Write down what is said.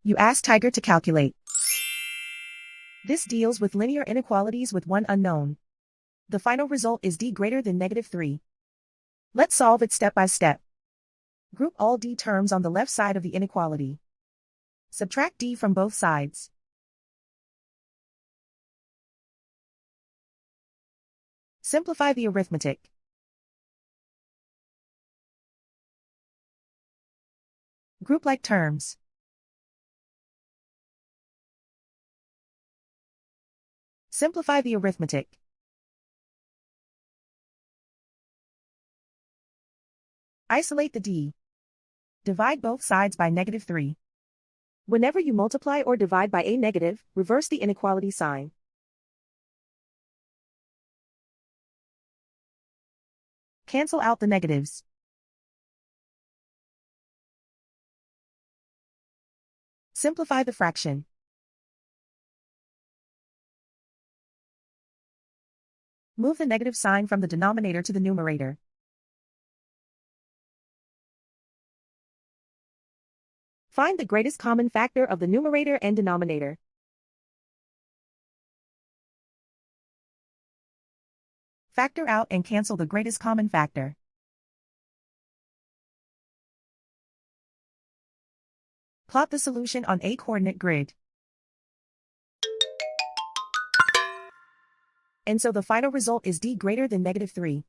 You ask Tiger to calculate. This deals with linear inequalities with one unknown. The final result is d greater than -3. Let's solve it step by step. Group all d terms on the left side of the inequality. Subtract d from both sides. Simplify the arithmetic. Group like terms. Simplify the arithmetic. Isolate the d. Divide both sides by -3. Whenever you multiply or divide by a negative, reverse the inequality sign. Cancel out the negatives. Simplify the fraction. Move the negative sign from the denominator to the numerator. Find the greatest common factor of the numerator and denominator. Factor out and cancel the greatest common factor. Plot the solution on a coordinate grid. And so the final result is d greater than -3.